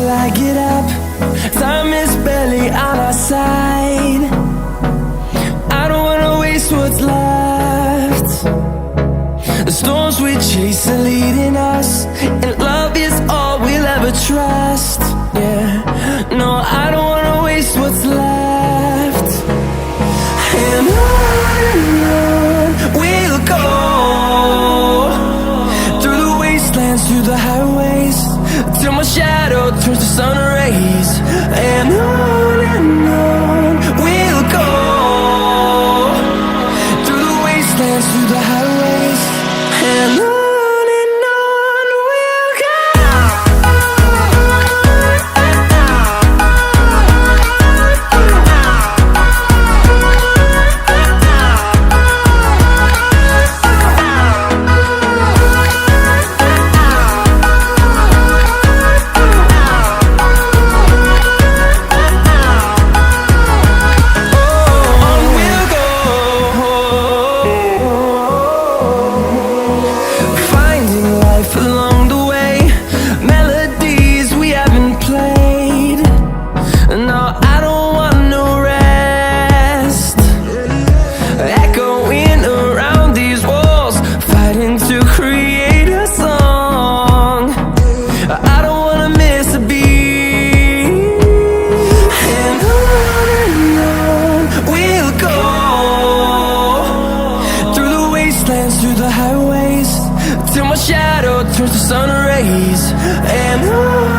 I get up. Time is barely on our side. I don't wanna waste what's left. The storms we chase are leading us, and love is all we'll ever trust. Yeah, no, I don't wanna waste what's left. And on we'll go, through the wastelands, through the highways, till my shadow turns to sun rays. And on we'll go, through the wastelands, through the highways, and on. Through the highways, till my shadow turns to sun rays. And on